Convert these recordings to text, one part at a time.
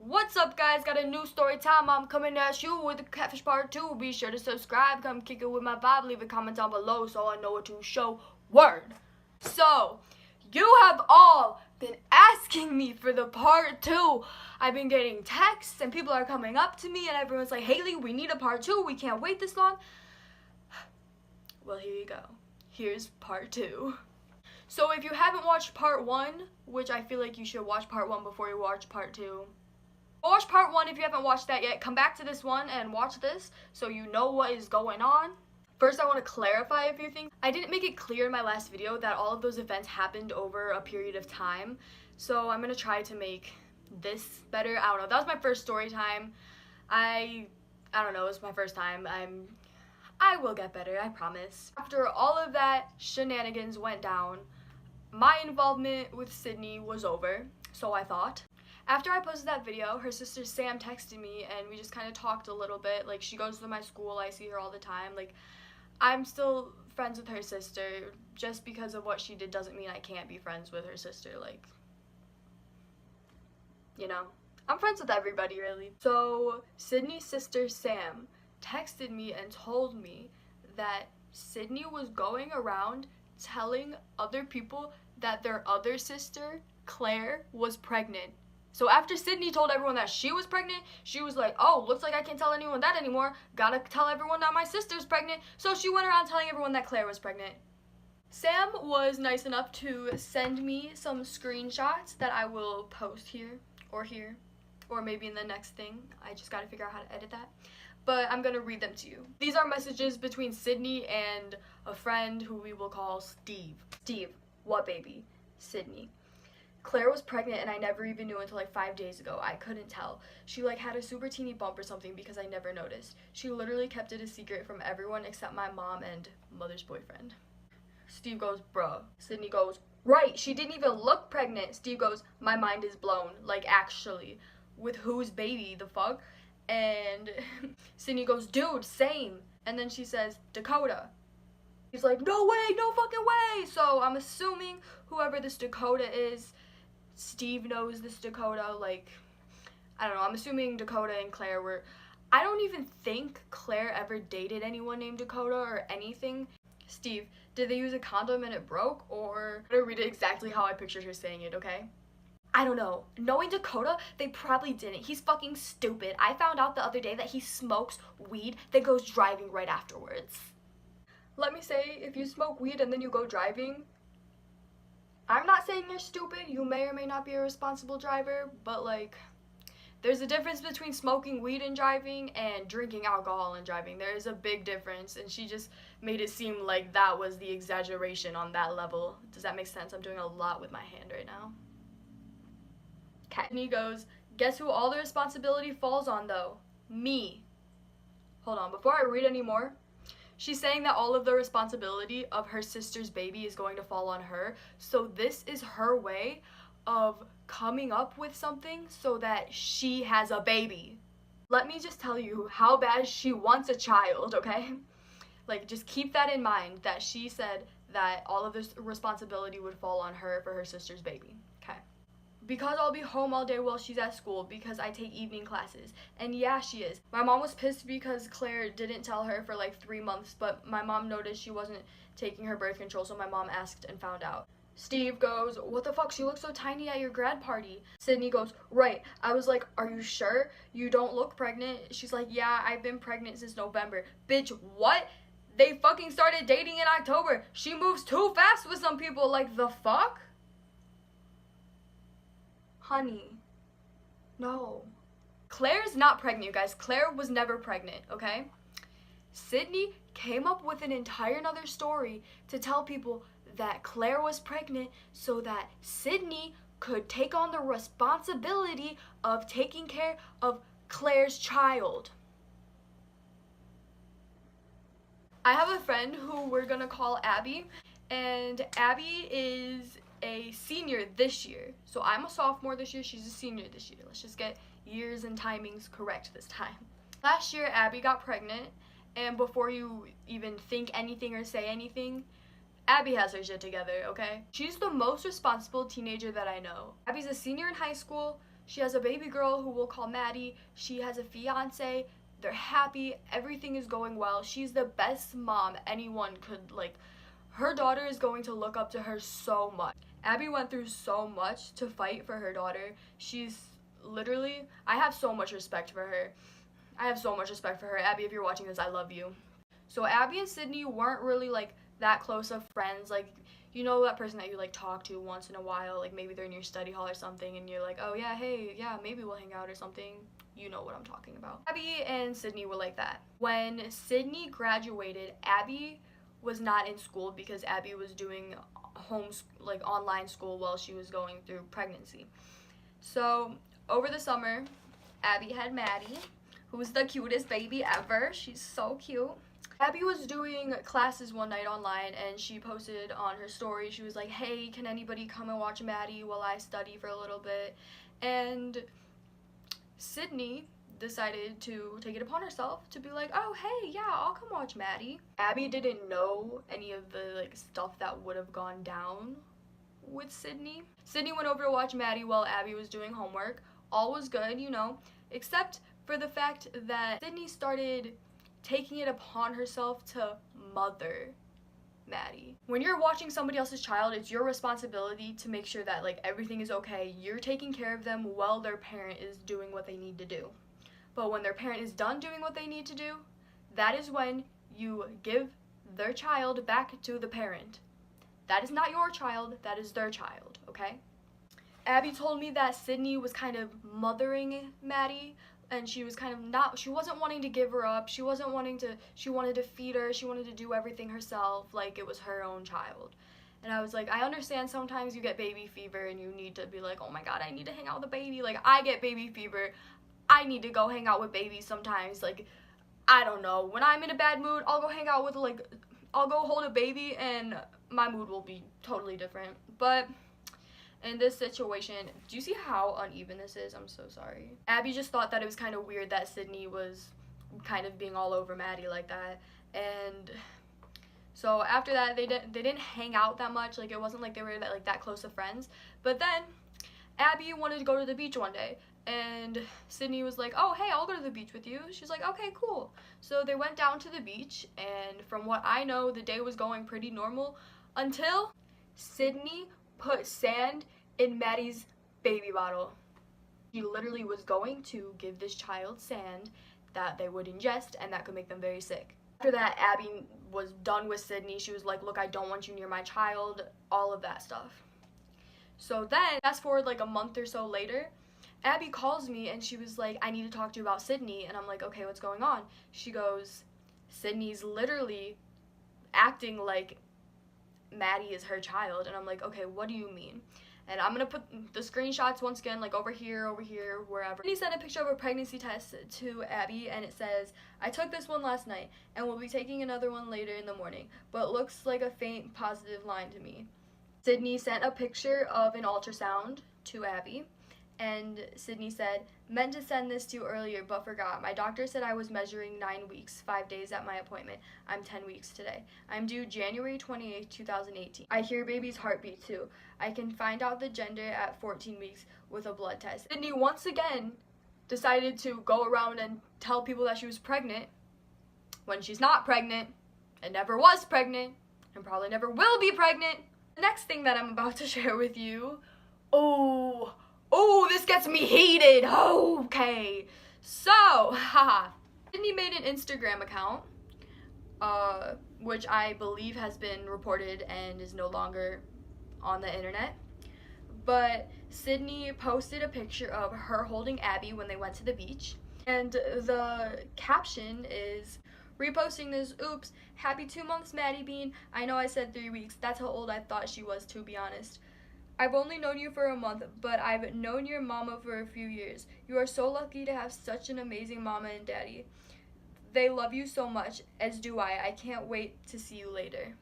What's up, guys? Got a new story time. I'm coming at you with the Catfish Part 2. Be sure to subscribe, come kick it with my vibe, leave a comment down below so I know what to show. Word. So, you have all been asking me for the Part 2. I've been getting texts and people are coming up to me and everyone's like, Haley, we need a Part 2. We can't wait this long. Well, here you go. Here's Part 2. So if you haven't watched Part 1, which I feel like you should watch Part 1 before you watch Part 2. Watch Part 1 if you haven't watched that yet. Come back to this one and watch this so you know what is going on. First, I want to clarify a few things. I didn't make it clear in my last video that all of those events happened over a period of time. So I'm going to try to make this better. I don't know. That was my first story time. I don't know. It was my first time. I will get better. I promise. After all of that shenanigans went down, my involvement with Sydney was over. So I thought. After I posted that video, her sister Sam texted me and we just kind of talked a little bit. Like, she goes to my school, I see her all the time. Like, I'm still friends with her sister. Just because of what she did doesn't mean I can't be friends with her sister. Like, you know, I'm friends with everybody, really. So, Sydney's sister Sam texted me and told me that Sydney was going around telling other people that their other sister, Claire, was pregnant. So after Sydney told everyone that she was pregnant, she was like, oh, looks like I can't tell anyone that anymore. Gotta tell everyone that my sister's pregnant. So she went around telling everyone that Claire was pregnant. Sam was nice enough to send me some screenshots that I will post here, or maybe in the next thing. I just gotta figure out how to edit that. But I'm gonna read them to you. These are messages between Sydney and a friend who we will call Steve. Steve, what baby? Sydney. Claire was pregnant and I never even knew until like 5 days ago. I couldn't tell. She like had a super teeny bump or something because I never noticed. She literally kept it a secret from everyone except my mom and mother's boyfriend. Steve goes, bruh. Sydney goes, right, she didn't even look pregnant. Steve goes, my mind is blown. Like, actually. With whose baby, the fuck? And Sydney goes, dude, same. And then she says, Dakota. He's like, no way, no fucking way. So I'm assuming whoever this Dakota is, Steve knows this Dakota. Like, I don't know. I'm assuming Dakota and Claire were... I don't even think Claire ever dated anyone named Dakota or anything. Steve, did they use a condom and it broke? Or... I'm gonna read it exactly how I pictured her saying it, okay? I don't know. Knowing Dakota, they probably didn't. He's fucking stupid. I found out the other day that he smokes weed, then goes driving right afterwards. Let me say, if you smoke weed and then you go driving, I'm not saying you're stupid. You may or may not be a responsible driver, but like, there's a difference between smoking weed and driving and drinking alcohol and driving. There is a big difference, and she just made it seem like that was the exaggeration on that level. Does that make sense? I'm doing a lot with my hand right now. Okay. And he goes, guess who all the responsibility falls on though? Me. Hold on, before I read any more, she's saying that all of the responsibility of her sister's baby is going to fall on her. So this is her way of coming up with something so that she has a baby. Let me just tell you how bad she wants a child, okay? Like, just keep that in mind, that she said that all of this responsibility would fall on her for her sister's baby, okay? Because I'll be home all day while she's at school because I take evening classes. And yeah, she is. My mom was pissed because Claire didn't tell her for like 3 months, but my mom noticed she wasn't taking her birth control, so my mom asked and found out. Steve goes, what the fuck, she looks so tiny at your grad party. Sydney goes, right. I was like, are you sure? You don't look pregnant. She's like, yeah, I've been pregnant since November. Bitch, what? They fucking started dating in October. She moves too fast with some people, like, the fuck? Honey, no. Claire's not pregnant, you guys. Claire was never pregnant, okay? Sydney came up with an entire another story to tell people that Claire was pregnant so that Sydney could take on the responsibility of taking care of Claire's child. I have a friend who we're gonna call Abby, and Abby is a senior this year. So I'm a sophomore this year, she's a senior this year. Let's just get years and timings correct this time. Last year, Abby got pregnant, and before you even think anything or say anything, Abby has her shit together, okay? She's the most responsible teenager that I know. Abby's a senior in high school. She has a baby girl who we'll call Maddie. She has a fiance. They're happy. Everything is going well. She's the best mom anyone could, like, her daughter is going to look up to her so much. Abby went through so much to fight for her daughter. She's literally, I have so much respect for her. I have so much respect for her. Abby, if you're watching this, I love you. So Abby and Sydney weren't really, like, that close of friends. Like, you know that person that you, like, talk to once in a while, like, maybe they're in your study hall or something, and you're like, oh yeah, hey, yeah, maybe we'll hang out or something. You know what I'm talking about. Abby and Sydney were like that. When Sydney graduated, Abby was not in school because Abby was doing online school while she was going through pregnancy. So over the summer, Abby had Maddie, who's the cutest baby ever. She's so cute. Abby was doing classes one night online, and she posted on her story, she was like, hey, can anybody come and watch Maddie while I study for a little bit? And Sydney decided to take it upon herself to be like, oh, hey, yeah, I'll come watch Maddie. Abby didn't know any of the, like, stuff that would have gone down with Sydney. Sydney went over to watch Maddie while Abby was doing homework. All was good, you know, except for the fact that Sydney started taking it upon herself to mother Maddie. When you're watching somebody else's child, it's your responsibility to make sure that, like, everything is okay. You're taking care of them while their parent is doing what they need to do. But when their parent is done doing what they need to do, that is when you give their child back to the parent. That is not your child, that is their child, okay? Abby told me that Sydney was kind of mothering Maddie, and she was kind of she wasn't wanting to give her up, she wanted to feed her, she wanted to do everything herself like it was her own child. And I was like, I understand sometimes you get baby fever and you need to be like, oh my god, I need to hang out with the baby. Like, I get baby fever, I need to go hang out with babies sometimes. Like, I don't know, when I'm in a bad mood, I'll go hang out with, like, I'll go hold a baby and my mood will be totally different. But in this situation, do you see how uneven this is? I'm so sorry. Abby just thought that it was kind of weird that Sydney was kind of being all over Maddie like that. And so after that, they didn't hang out that much. Like, it wasn't like they were that close of friends. But then Abby wanted to go to the beach one day, and Sydney was like, oh, hey, I'll go to the beach with you. She's like, okay, cool. So they went down to the beach, and from what I know, the day was going pretty normal until Sydney put sand in Maddie's baby bottle. She literally was going to give this child sand that they would ingest and that could make them very sick. After that, Abby was done with Sydney. She was like, look, I don't want you near my child, all of that stuff. So then, fast forward like a month or so later, Abby calls me and she was like, I need to talk to you about Sydney. And I'm like, okay, what's going on? She goes, Sydney's literally acting like Maddie is her child. And I'm like, okay, what do you mean? And I'm gonna put the screenshots once again, like over here, wherever. He sent a picture of a pregnancy test to Abby, and it says, I took this one last night and will be taking another one later in the morning, but looks like a faint positive line to me. Sydney sent a picture of an ultrasound to Abby, and Sydney said, meant to send this to you earlier but forgot. My doctor said I was measuring 9 weeks, 5 days at my appointment. I'm 10 weeks today. I'm due January 28th, 2018. I hear baby's heartbeat too. I can find out the gender at 14 weeks with a blood test. Sydney once again decided to go around and tell people that she was pregnant when she's not pregnant and never was pregnant and probably never will be pregnant. The next thing that I'm about to share with you, oh, this gets me heated. Okay, so, Sydney made an Instagram account, which I believe has been reported and is no longer on the internet. But Sydney posted a picture of her holding Abby when they went to the beach, and the caption is, reposting this, oops, happy 2 months, Maddie Bean. I know I said 3 weeks. That's how old I thought she was, to be honest. I've only known you for a month, but I've known your mama for a few years. You are so lucky to have such an amazing mama and daddy. They love you so much, as do I. I can't wait to see you later.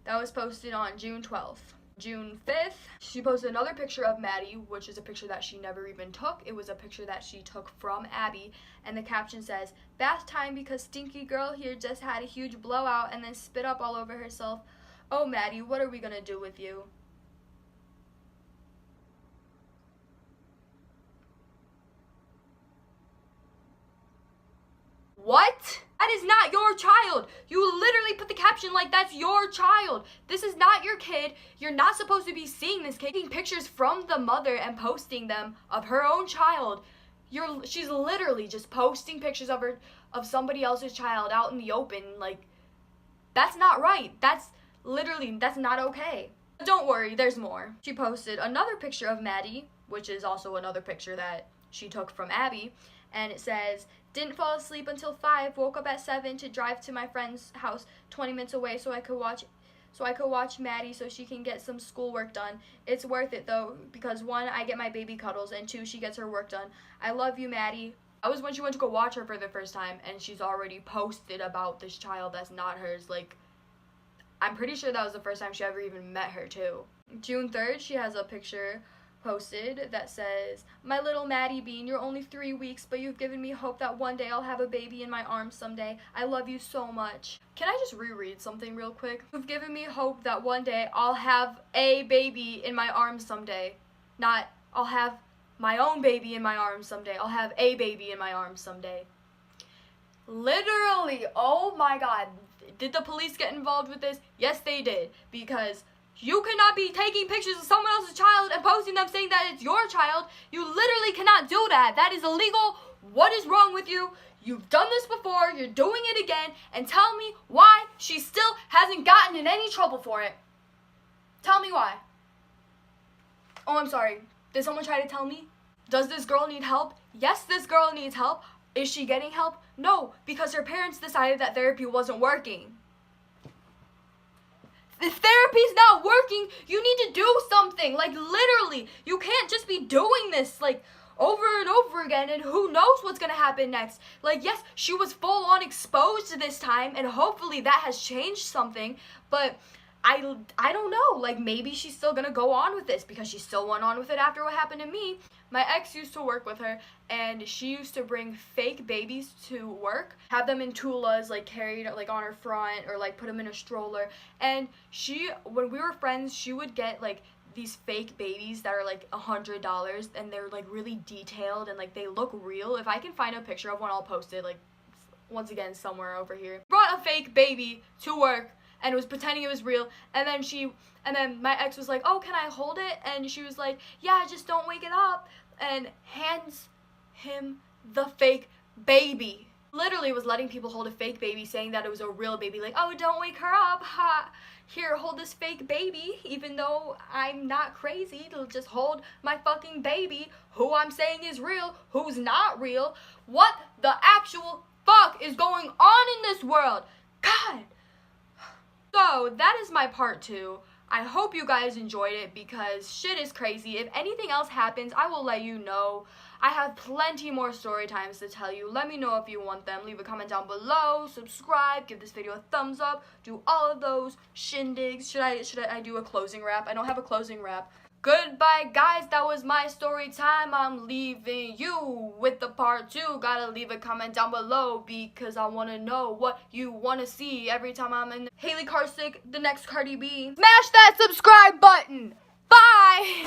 That was posted on June 12th. June 5th, she posted another picture of Maddie, which is a picture that she never even took. It was a picture that she took from Abby, and the caption says, bath time because stinky girl here just had a huge blowout and then spit up all over herself. Oh, Maddie, what are we gonna do with you? your child. You literally put the caption like that's your child. This is not your kid. You're not supposed to be seeing this kid. Taking pictures from the mother and posting them of her own child. She's literally just posting pictures of somebody else's child out in the open. Like, that's not right. That's not okay. But don't worry, there's more. She posted another picture of Maddie, which is also another picture that she took from Abby, and it says, didn't fall asleep until 5, woke up at 7 to drive to my friend's house 20 minutes away so I could watch Maddie so she can get some schoolwork done. It's worth it though, because 1, I get my baby cuddles, and 2, she gets her work done. I love you, Maddie. That was when she went to go watch her for the first time, and she's already posted about this child that's not hers. Like, I'm pretty sure that was the first time she ever even met her too. June 3rd, she has a picture posted that says, my little Maddie Bean, you're only 3 weeks, but you've given me hope that one day I'll have a baby in my arms someday. I love you so much. Can I just reread something real quick? You've given me hope that one day I'll have a baby in my arms someday. Not, I'll have my own baby in my arms someday. I'll have a baby in my arms someday. Literally, oh my god. Did the police get involved with this? Yes, they did. Because you cannot be taking pictures of someone else's child and posting them saying that it's your child. You literally cannot do that. That is illegal. What is wrong with you? You've done this before. You're doing it again. And tell me why she still hasn't gotten in any trouble for it. Tell me why. Oh, I'm sorry. Did someone try to tell me? Does this girl need help? Yes, this girl needs help. Is she getting help? No, because her parents decided that therapy wasn't working. If therapy's not working, you need to do something. Like, literally, you can't just be doing this, like, over and over again, and who knows what's gonna happen next. Like, yes, she was full on exposed this time, and hopefully that has changed something, but I don't know. Like, maybe she's still gonna go on with this because she still went on with it after what happened to me. My ex used to work with her, and she used to bring fake babies to work, have them in tulas, like carried like on her front, or like put them in a stroller. And when we were friends, she would get like these fake babies that are like $100, and they're like really detailed and like they look real. If I can find a picture of one, I'll post it like once again somewhere over here. Brought a fake baby to work and was pretending it was real, and then my ex was like, oh, can I hold it? And she was like, yeah, just don't wake it up, and hands him the fake baby. Literally was letting people hold a fake baby, saying that it was a real baby, like, oh, don't wake her up, ha, here, hold this fake baby, even though I'm not crazy to just hold my fucking baby, who I'm saying is real, who's not real. What the actual fuck is going on in this world? God. So, that is my part 2. I hope you guys enjoyed it because shit is crazy. If anything else happens, I will let you know. I have plenty more story times to tell you. Let me know if you want them. Leave a comment down below. Subscribe. Give this video a thumbs up. Do all of those shindigs. Should I do a closing rap? I don't have a closing rap. Goodbye, guys. That was my story time. I'm leaving you with the part 2. Gotta leave a comment down below because I want to know what you want to see every time I'm in Haley Carsick, the next Cardi B. Smash that subscribe button. Bye.